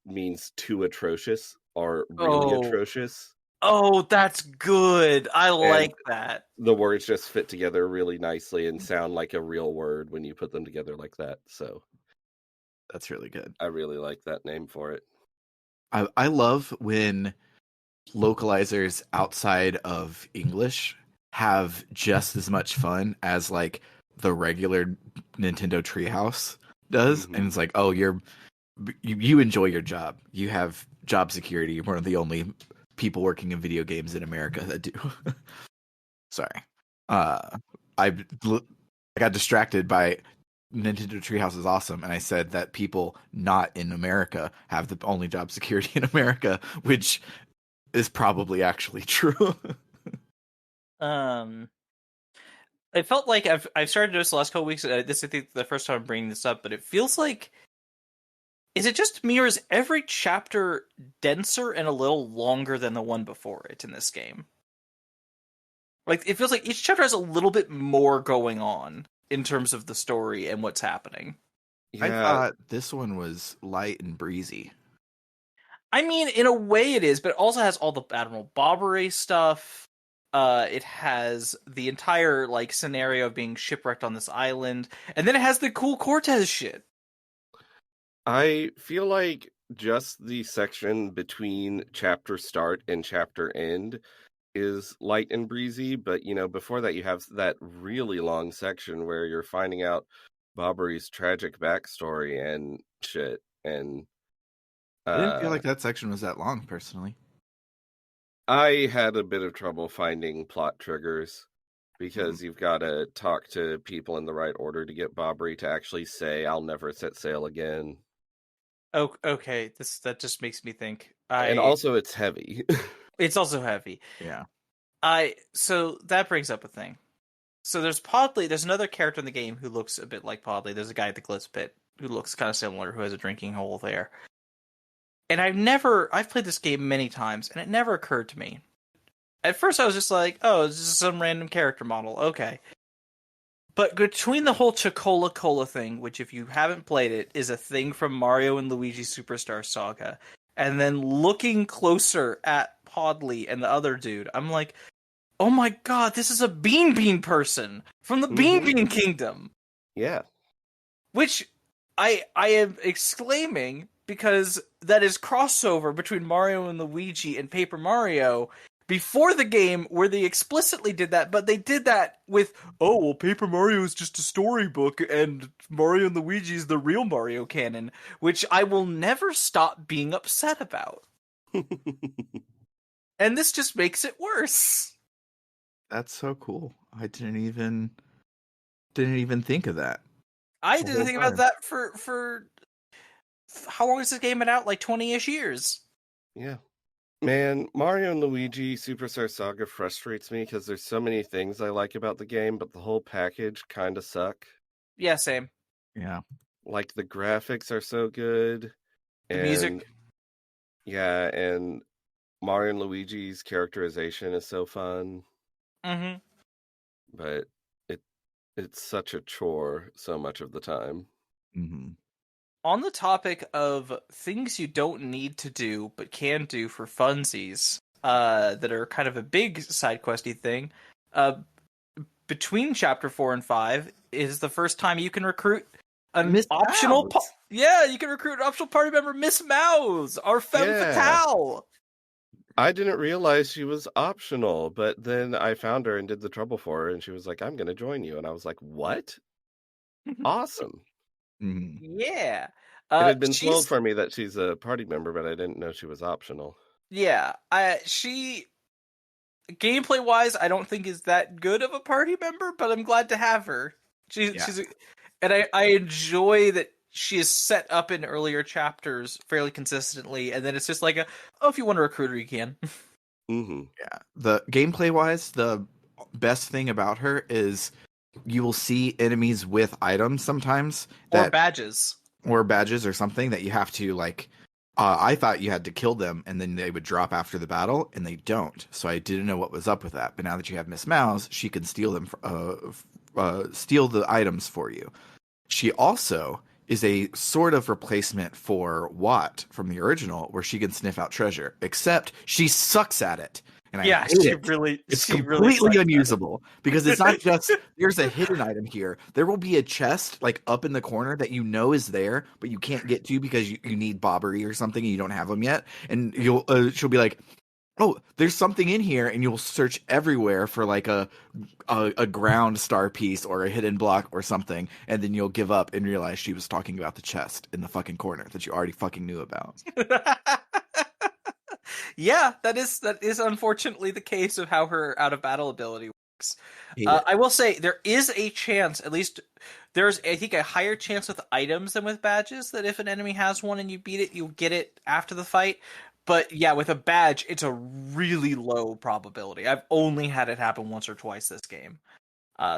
means too atrocious or really atrocious. Oh, that's good. I like that. The words just fit together really nicely and sound like a real word when you put them together like that. So that's really good. I really like that name for it. I love when localizers outside of English have just as much fun as like the regular Nintendo Treehouse does. Mm-hmm. And it's like, oh, you enjoy your job. You have job security. You're one of the only people working in video games in America that do. Sorry. I got distracted by Nintendo Treehouse is awesome, and I said that people not in America have the only job security in America, which is probably actually true. It felt like I've started to notice the last couple weeks. This I think the first time I'm bringing this up, but it feels like, is it just me or is every chapter denser and a little longer than the one before it in this game? Like, it feels like each chapter has a little bit more going on in terms of the story and what's happening. Yeah. I thought this one was light and breezy. I mean, in a way it is, but it also has all the Admiral Bobberay stuff. It has the entire like scenario of being shipwrecked on this island, and then it has the cool Cortez shit. I feel like just the section between chapter start and chapter end is light and breezy, but before that you have that really long section where you're finding out Bobbery's tragic backstory and shit. And I didn't feel like that section was that long, personally. I had a bit of trouble finding plot triggers because you've got to talk to people in the right order to get Bobbery to actually say, I'll never set sail again. Oh, okay. That just makes me think. And also it's heavy. It's also heavy. Yeah. So that brings up a thing. So there's Podley. There's another character in the game who looks a bit like Podley. There's a guy at the Glitz Pit who looks kind of similar, who has a drinking hole there. And I've played this game many times, and it never occurred to me. At first, I was just like, oh, it's just some random character model. Okay. But between the whole Chocola Cola thing, which if you haven't played it, is a thing from Mario and Luigi Superstar Saga, and then looking closer at Podley and the other dude, I'm like, oh my god, this is a Bean Bean person from the Bean Bean Kingdom. Yeah. Which I am exclaiming because that is crossover between Mario and Luigi and Paper Mario before the game where they explicitly did that, but they did that with, oh, well, Paper Mario is just a storybook and Mario and Luigi is the real Mario canon, which I will never stop being upset about. And this just makes it worse. That's so cool. I didn't even think of that. I The didn't whole think time. about that for how long has this game been out? Like 20-ish years. Yeah. Man, Mario and Luigi Superstar Saga frustrates me because there's so many things I like about the game, but the whole package kind of suck. Yeah, same. Yeah. Like the graphics are so good, The and music. yeah, and Mario and Luigi's characterization is so fun, Mm-hmm. but it's such a chore so much of the time. Mm-hmm. On the topic of things you don't need to do but can do for funsies, that are kind of a big side questy thing, between chapter 4 and 5 is the first time you can recruit an Miss optional Mouse. yeah, you can recruit an optional party member, Miss Mouse, our femme Yeah. fatale. I didn't realize she was optional, but then I found her and did the trouble for her, and she was like, "I'm going to join you," and I was like, "What? Awesome!" Mm-hmm. Yeah. It had been told She's for me that she's a party member, but I didn't know she was optional. yeah. She gameplay wise, I don't think is that good of a party member, but I'm glad to have her. Yeah. And I enjoy that she is set up in earlier chapters fairly consistently, and then it's just like oh, if you want to recruit her, you can. Mm-hmm. Yeah. The gameplay wise, the best thing about her is you will see enemies with items sometimes Or that badges. or badges or something that you have to like I thought you had to kill them and then they would drop after the battle and they don't. So I didn't know what was up with that. But now that you have Miss Mouse, she can steal them steal the items for you. She also is a sort of replacement for Watt from the original, where she can sniff out treasure, except she sucks at it. And I Yeah, hate she it. really It's she really completely sucks at it. unusable because it's not just there's a hidden item here. There will be a chest like up in the corner that you know is there, but you can't get to because you need Bobbery or something and you don't have them yet. And she'll be like, "Oh, there's something in here," and you'll search everywhere for like a ground star piece or a hidden block or something, and then you'll give up and realize she was talking about the chest in the fucking corner that you already fucking knew about. Yeah, that is unfortunately the case of how her out of battle ability works. Hate it. I will say there is a chance, at least there's I think a higher chance with items than with badges, that if an enemy has one and you beat it, you'll get it after the fight. But yeah, with a badge, it's a really low probability. I've only had it happen once or twice this game,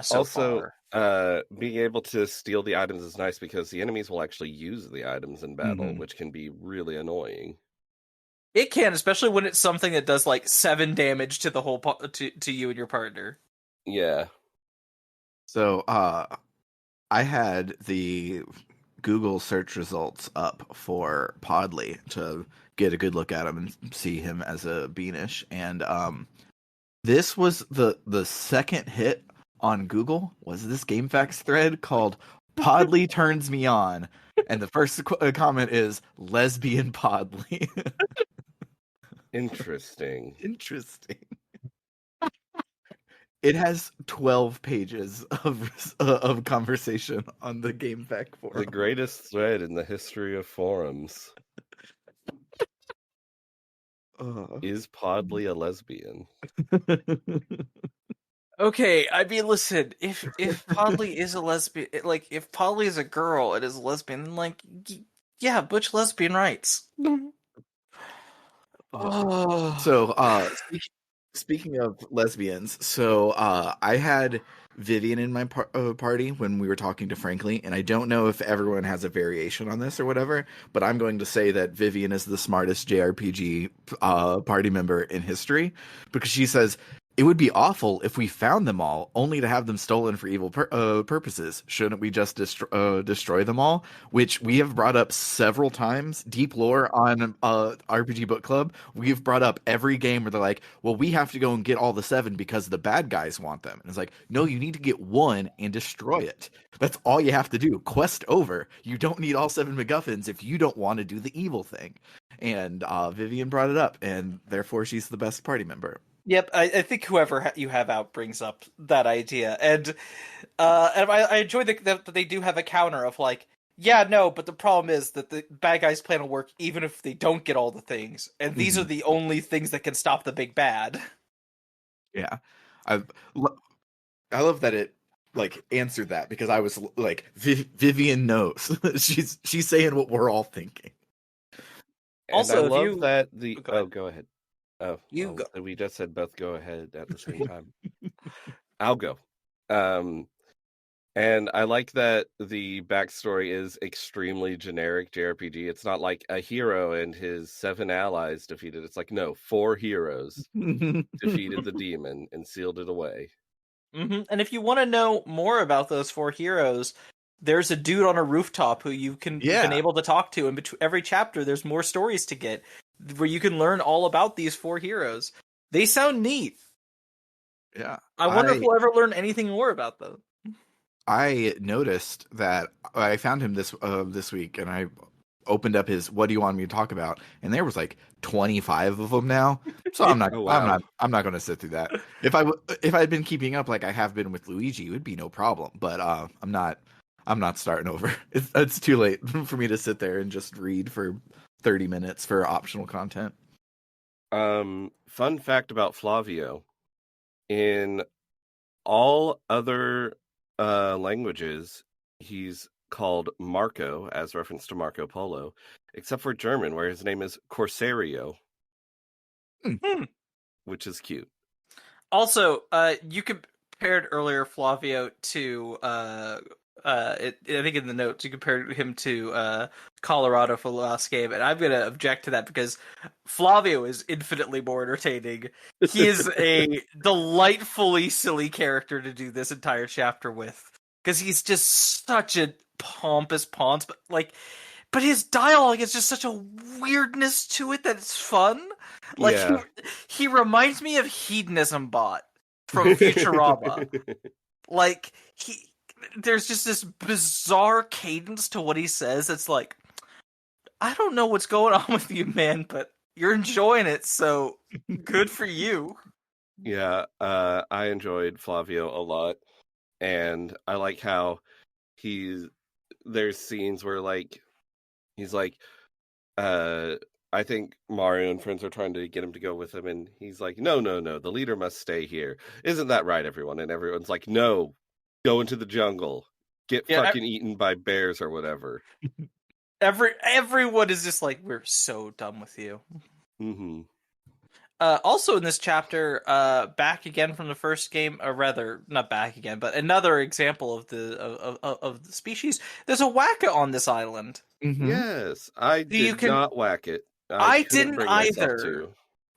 so Also, far. being able to steal the items is nice because the enemies will actually use the items in battle, Mhm. which can be really annoying. It can, especially when it's something that does like 7 damage to the whole to you and your partner. Yeah. So, I had the Google search results up for Podley to get a good look at him and see him as a Beanish, and this was the second hit on Google was this GameFAQs thread called "Podley Turns Me On," and the first comment is "lesbian Podley." Interesting. Interesting. It has 12 pages of conversation on the GameFAQ The forum. greatest thread in the history of forums. Is Podley a lesbian? Okay, I mean, listen, if Podley is a lesbian, like if Podley is a girl and is a lesbian, then like Yeah, butch lesbian rights. Oh. So, speaking of lesbians, so I had Vivian in my party when we were talking to Frankly, and I don't know if everyone has a variation on this or whatever, but I'm going to say that Vivian is the smartest JRPG party member in history because she says it would be awful if we found them all only to have them stolen for evil purposes. Shouldn't we just destroy them all? Which we have brought up several times. Deep lore on RPG Book Club. We've brought up every game where they're like, well, we have to go and get all the 7 because the bad guys want them. And it's like, no, you need to get 1 and destroy it. That's all you have to do. Quest over. You don't need all 7 MacGuffins if you don't want to do the evil thing. And Vivian brought it up, and therefore she's the best party member. Yep, I think whoever you have out brings up that idea, and I enjoy that they do have a counter of like, yeah, no, but the problem is that the bad guys plan to work even if they don't get all the things, and these are the only things that can stop the big bad. Yeah, I I love that it like answered that because I was like, Vivian knows. she's saying what we're all thinking. And Also, I if love you that the go go ahead. Oh, you go. we just said both go ahead at the same time. I'll go. And I like that the backstory is extremely generic JRPG. It's not like a hero and his 7 allies defeated. It's like, no, 4 heroes defeated the demon and sealed it away. And if you want to know more about those 4 heroes, there's a dude on a rooftop who you've been able to talk to, and between every chapter, there's more stories to get where you can learn all about these 4 heroes. They sound neat. Yeah, I wonder if we'll ever learn anything more about them. I noticed that I found him this week, and I opened up his "What do you want me to talk about?" and there was like 25 of them now. So I'm not, Oh, wow. I'm not going to sit through that. If I'd been keeping up like I have been with Luigi, it would be no problem. But I'm not starting over. It's too late for me to sit there and just read for 30 minutes for optional content. Fun fact about Flavio: in all other languages, he's called Marco, as reference to Marco Polo, except for German, where his name is Corsario, which is cute. Also, you compared earlier Flavio to I think in the notes you compared him to Colorado for the last game, and I'm gonna object to that because Flavio is infinitely more entertaining. He is a delightfully silly character to do this entire chapter with because he's just such a pompous ponce, but his dialogue is just such a weirdness to it that it's fun. Like Yeah. he reminds me of Hedonism Bot from Futurama. Like there's just this bizarre cadence to what he says. It's like, I don't know what's going on with you, man, but you're enjoying it, so good for you. Yeah, I enjoyed Flavio a lot, and I like how there's scenes where like he's like, I think Mario and friends are trying to get him to go with him, and he's like, no, no, no, the leader must stay here. Isn't that right, everyone? And everyone's like, no, go into the jungle, get fucking eaten by bears or whatever. Everyone is just like, we're so done with you. Mm-hmm. Also in this chapter, back again from the first game, or rather, not back again, but another example of the species. There's a waka on this island. Mm-hmm. Yes, I did not whack it. I couldn't didn't bring myself either. to.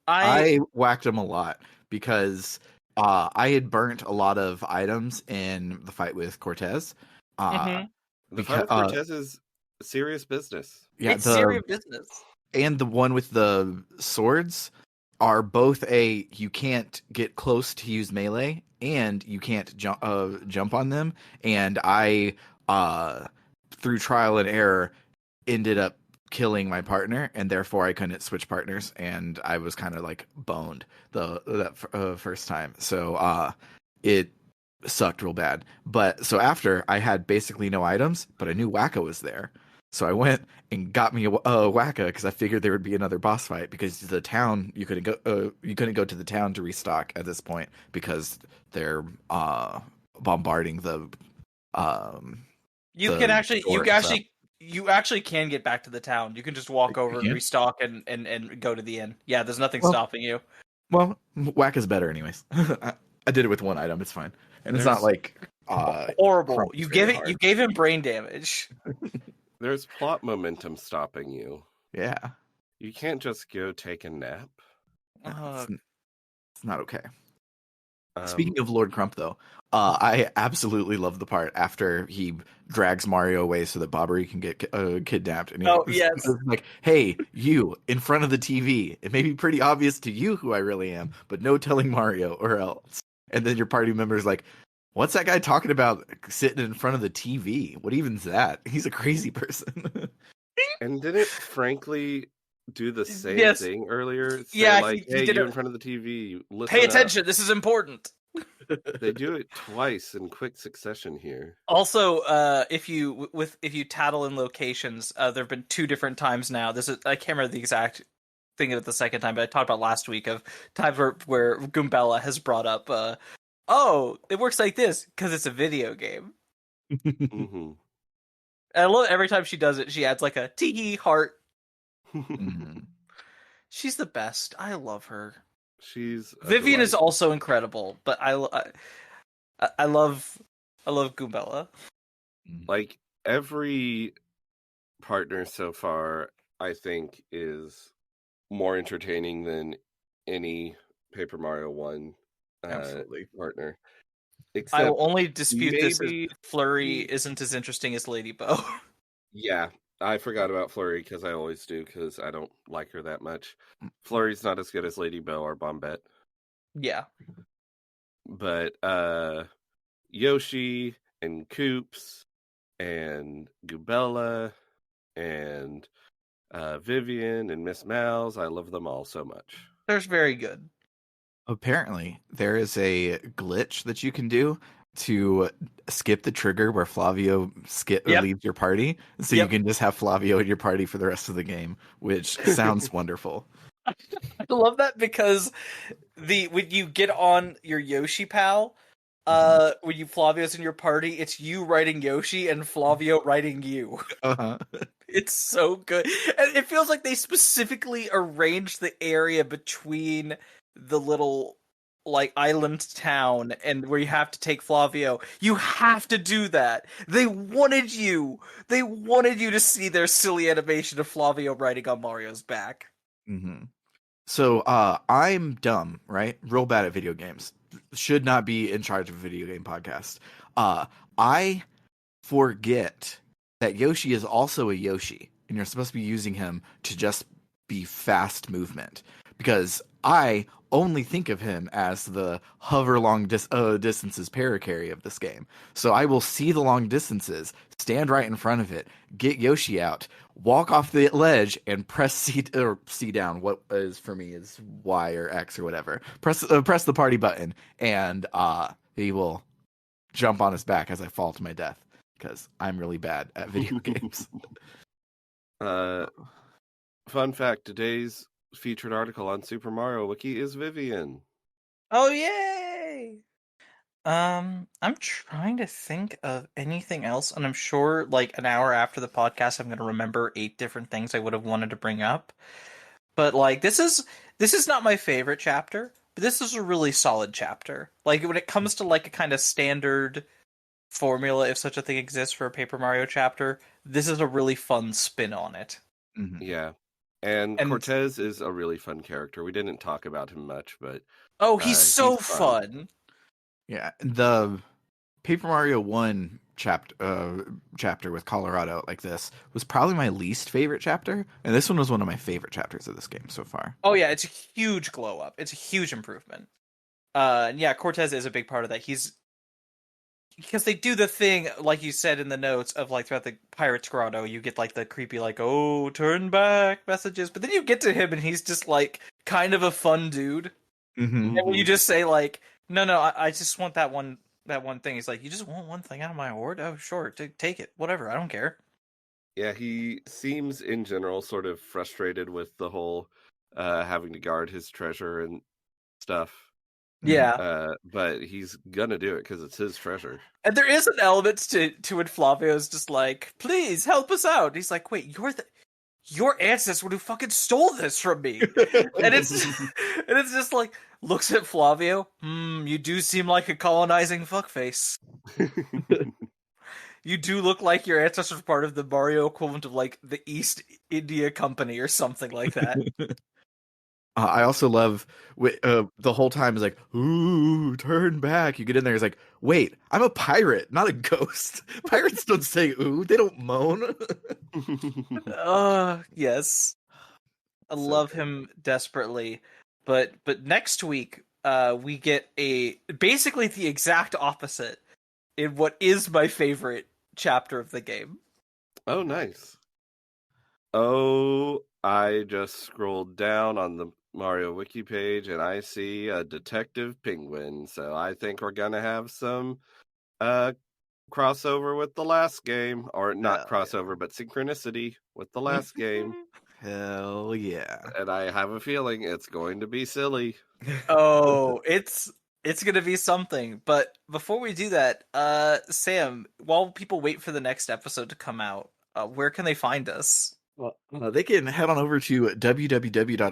I whacked him a lot because I had burnt a lot of items in the fight with Cortez. The fight with Cortez is serious business. Yeah, it's serious business. And the one with the swords are both you can't get close to use melee, and you can't jump on them. And I, through trial and error, ended up killing my partner, and therefore I couldn't switch partners, and I was kind of like boned that first time. So it sucked real bad. But so after I had basically no items, but I knew Wacka was there. So I went and got me a Wacka because I figured there would be another boss fight because the town you couldn't go to the town to restock at this point because they're bombarding the you can actually you actually can get back to the town. You can just walk over and Yeah. restock and go to the inn. Yeah, there's nothing Well, stopping you. well, whack is better, anyways. I did it with one item. It's fine, and it's not There's like Horrible. crumbles very hard. You gave him brain damage. there's plot momentum stopping you. Yeah, You can't just go take a nap. no, Uh, it's not okay. Um, Speaking of Lord Crump, though, I absolutely love the part after he drags Mario away so that Bobbery can get kidnapped, and oh he's yes. like, "Hey, you in front of the TV. It may be pretty obvious to you who I really am, but no telling Mario or else." And then your party member's like, "What's that guy talking about sitting in front of the TV? What even's that? He's a crazy person." and didn't Frankly do the same Yes. thing earlier? Say Yeah, like, he "Hey, did you it. in front of the TV, listen Pay up." attention. This is important. They do it twice in quick succession here. Also, if you tattle in locations, there have been 2 different times now. This is I can't remember the exact thing of it the second time, but I talked about last week of times where Goombella has brought up, oh, it works like this because it's a video game. Hmm. And I love every time she does it, she adds like a tee heart. Mhm. She's the best. I love her. She's a Vivian is delight. also incredible, but I love Goombella. Like every partner so far, I think is more entertaining than any Paper Mario 1 Absolutely. partner. I will Except only dispute this as maybe Flurry isn't as interesting as Lady Bow. yeah, I forgot about Flurry because I always do because I don't like her that much. Flurry's not as good as Lady Bow or Bombette, Yeah. but Yoshi and Koops and Gubella and Vivian and Miss Mouse, I love them all so much. They're very good. Apparently, there is a glitch that you can do to skip the trigger where Flavio Yep. leaves your party, so you Yep. can just have Flavio in your party for the rest of the game, which sounds wonderful. I love that because when you get on your Yoshi pal, when you Flavio's in your party, it's you writing Yoshi and Flavio writing you. Uh-huh. It's so good. And it feels like they specifically arranged the area between the little like island town and where you have to take Flavio. You have to do that. They wanted you. They wanted you to see their silly animation of Flavio riding on Mario's back. Hmm. So, I'm dumb, right? Real bad at video games. Should not be in charge of a video game podcast. I forget that Yoshi is also a Yoshi, and you're supposed to be using him to just be fast movement. Because I only think of him as the hover long distances paracarry of this game. So I will see the long distances, stand right in front of it, get Yoshi out, walk off the ledge, and press C down. What is for me is Y or X or whatever. Press the party button, and he will jump on his back as I fall to my death because I'm really bad at video games. Fun fact, today's featured article on Super Mario Wiki is Vivian. Oh yay! I'm trying to think of anything else, and I'm sure like an hour after the podcast I'm gonna remember 8 different things I would have wanted to bring up. But like this is not my favorite chapter, but this is a really solid chapter. Like when it comes to like a kind of standard formula, if such a thing exists for a Paper Mario chapter, this is a really fun spin on it. Mhm. Yeah. And And Cortez is a really fun character. We didn't talk about him much, but oh, he's so he's fun. fun. Yeah, the Paper Mario 1 chapter with Colorado like this was probably my least favorite chapter, and this one was one of my favorite chapters of this game so far. Oh yeah, it's a huge glow up. It's a huge improvement. And yeah, Cortez is a big part of that. He's because they do the thing, like you said in the notes, of like throughout the Pirates Grotto, you get like the creepy, like, oh, turn back messages. But then you get to him and he's just like kind of a fun dude. Mm-hmm. And when you just say like, no, I just want that one thing. He's like, you just want one thing out of my hoard? Oh, sure, take it, whatever. I don't care. Yeah, he seems in general sort of frustrated with the whole having to guard his treasure and stuff. Yeah. But he's gonna do it because it's his treasure. And there is an element to when Flavio's just like, please help us out. And he's like, wait, your ancestor who fucking stole this from me. And it's just like looks at Flavio. You do seem like a colonizing fuckface. You do look like your ancestors part of the Mario equivalent of like the East India Company or something like that. I also love the whole time is like, ooh, turn back. You get in there, it's like, wait, I'm a pirate, not a ghost. Pirates don't say ooh, they don't moan. Yes. I So love good. him desperately. But next week, we get a basically the exact opposite in what is my favorite chapter of the game. Oh, nice. Oh, I just scrolled down on the Mario Wiki page and I see a Detective Penguin. So I think we're gonna have some uh crossover with the last game, or not Hell crossover, but synchronicity with the last game. Hell yeah. And I have a feeling it's going to be silly. Oh, it's gonna be something. But before we do that, Sam, while people wait for the next episode to come out, where can they find us? Well, they can head on over to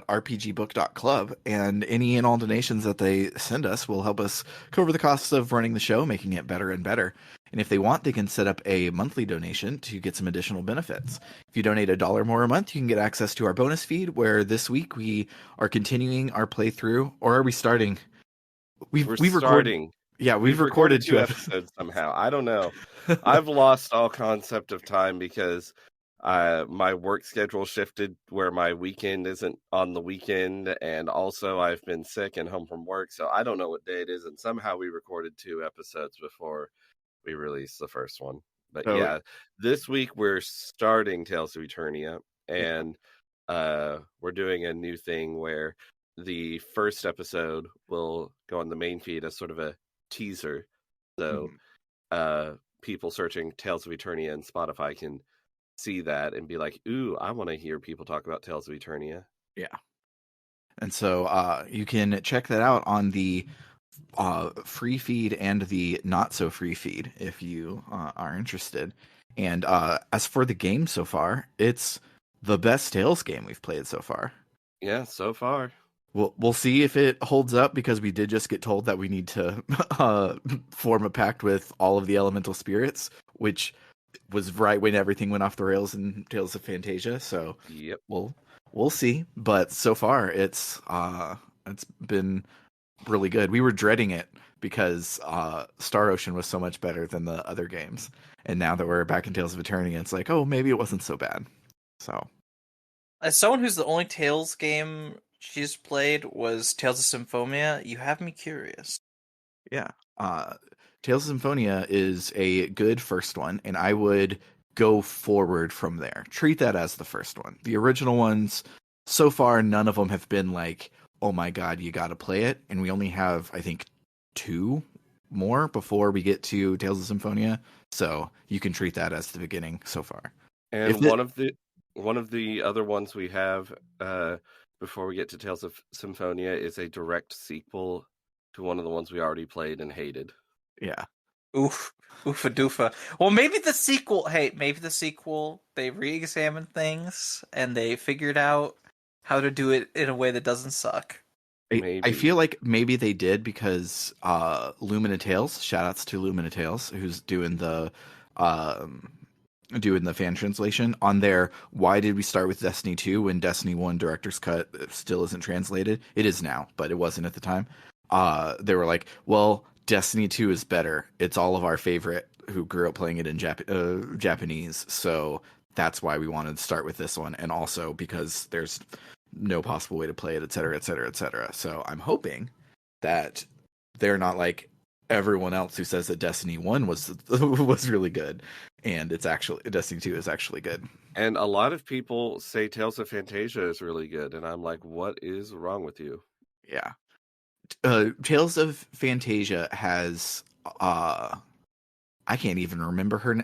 www.rpgbook.club, and any and all donations that they send us will help us cover the costs of running the show, making it better and better. And if they want, they can set up a monthly donation to get some additional benefits. If you donate $1 more a month, you can get access to our bonus feed, where this week we are continuing our playthrough, or are we starting? We're We've recorded. starting. Yeah, we've We've recorded recorded 2 two episodes. episodes somehow. I don't know. I've lost all concept of time because my work schedule shifted where my weekend isn't on the weekend, and also I've been sick and home from work, so I don't know what day it is. And somehow we recorded 2 episodes before we released the first one. But So yeah, this week we're starting Tales of Eternia, yeah. and we're doing a new thing where the first episode will go on the main feed as sort of a teaser. So Mhm. people searching Tales of Eternia in Spotify can see that and be like, ooh, I want to hear people talk about Tales of Eternia. Yeah. And so you can check that out on the free feed and the not so free feed if you are interested. And as for the game so far, it's the best Tales game we've played so far. Yeah, so far. We'll see if it holds up, because we did just get told that we need to form a pact with all of the elemental spirits, which was right when everything went off the rails in Tales of Fantasia. So Yep. we'll see. But so far, it's been really good. We were dreading it because Star Ocean was so much better than the other games, and now that we're back in Tales of Eternia, it's like, oh, maybe it wasn't so bad. So As someone who's the only Tales game she's played was Tales of Symphonia, you have me curious. yeah, Tales of Symphonia is a good first one, and I would go forward from there. Treat that as the first one. The original ones, so far, none of them have been like, oh my god, you got to play it. And we only have, I think, 2 more before we get to Tales of Symphonia. So you can treat that as the beginning so far. If And it, one of the other ones we have before we get to Tales of Symphonia is a direct sequel to one of the ones we already played and hated. yeah, Oof, oofa doofa. Well, maybe the sequel. Hey, maybe the sequel. They re-examined things and they figured out how to do it in a way that doesn't suck. I feel Maybe. like maybe they did, because Lumina Tales, shout outs to Lumina Tales, who's um doing the fan translation on there. Why did we start with Destiny 2 when Destiny 1 director's cut still isn't translated? It is now, but it wasn't at the time. They were like, well, Destiny 2 is better. It's all of our favorite who grew up playing it in Japanese, so that's why we wanted to start with this one, and also because there's no possible way to play it, et cetera, et cetera, et cetera. So I'm hoping that they're not like everyone else who says that Destiny 1 was was really good, and it's actually Destiny 2 is actually good. And a lot of people say Tales of Fantasia is really good, and I'm like, what is wrong with you? Yeah. Tales of Fantasia has I can't even remember her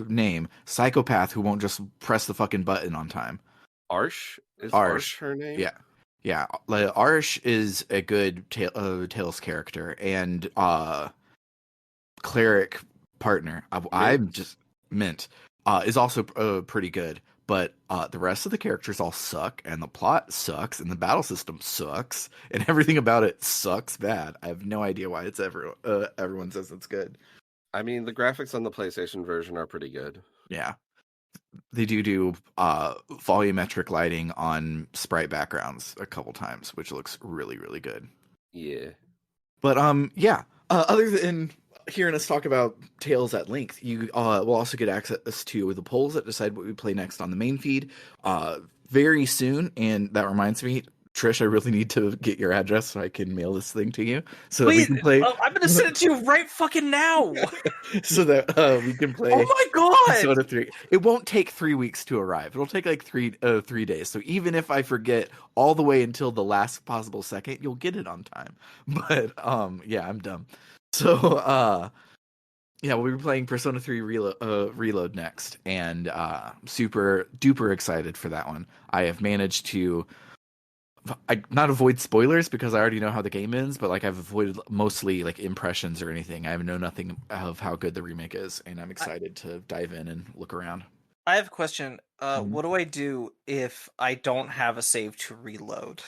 name. Psychopath who won't just press the fucking button on time. Arsh? Is Arsh. Arsh her name? Yeah. Yeah, like Arsh is a good Tails character, and cleric partner. I'm Mint. just Mint is also pretty good, but the rest of the characters all suck, and the plot sucks, and the battle system sucks, and everything about it sucks bad. I have no idea why everyone says it's good. I mean, the graphics on the PlayStation version are pretty good. Yeah, they do volumetric lighting on sprite backgrounds a couple times, which looks really really good. Yeah. But yeah. Other than hearing us talk about Tales at length, you will also get access to the polls that decide what we play next on the main feed very soon. And that reminds me, Trish, I really need to get your address so I can mail this thing to you so that we Wait, can play. I'm gonna send it to you right fucking now. So that we can play. Oh my god! Persona 3. It won't take 3 weeks to arrive. It'll take like 3 days. So even if I forget all the way until the last possible second, you'll get it on time. But yeah, I'm dumb. So yeah, we'll be playing Persona 3 Reload next, and super duper excited for that one. I have managed to not avoid spoilers because I already know how the game ends, but like I've avoided mostly like impressions or anything. I know nothing of how good the remake is, and I'm excited to dive in and look around. I have a question. Mhm. What do I do if I don't have a save to reload?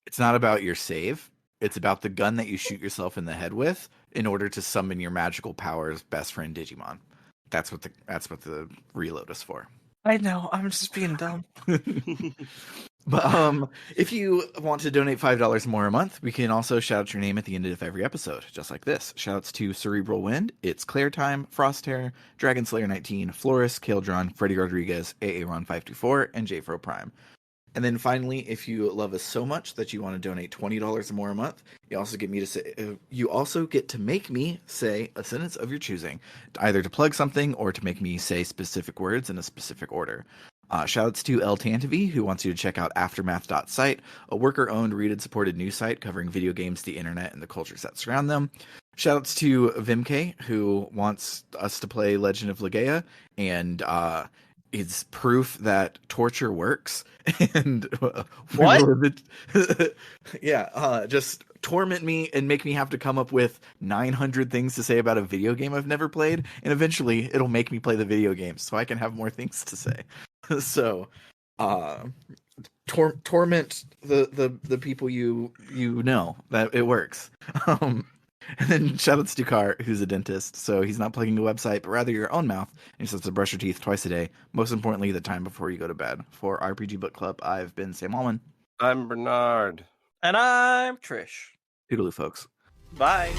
It's not about your save. It's about the gun that you shoot yourself in the head with in order to summon your magical powers best friend Digimon. That's what the reload is for. I know, I'm just being dumb. But if you want to donate $5 more a month, we can also shout out your name at the end of every episode, just like this. Shoutouts to Cerebral Wind, It's Claire Time, Frosthair, Dragon Slayer 19, Florist, Kaldron, Freddy Rodriguez, Aaron 524, and Jfro Prime. And then finally, if you love us so much that you want to donate $20 or more a month, you also get to make me say a sentence of your choosing, either to plug something or to make me say specific words in a specific order. Shoutouts to El Tantavi, who wants you to check out aftermath.site, a worker-owned, read-and-supported news site covering video games, the internet, and the cultures that surround them. Shoutouts to Vimke, who wants us to play Legend of Legaia, and is proof that torture works. And What? just torment me and make me have to come up with 900 things to say about a video game I've never played, and eventually it'll make me play the video game so I can have more things to say. So torment the people you know that it works. And then shoutouts to Car, who's a dentist, so he's not plugging a website, but rather your own mouth, and he says to brush your teeth twice a day. Most importantly, the time before you go to bed. For RPG Book Club, I've been Sam Allman. I'm Bernard. And I'm Trish. Toodaloo, folks. Bye.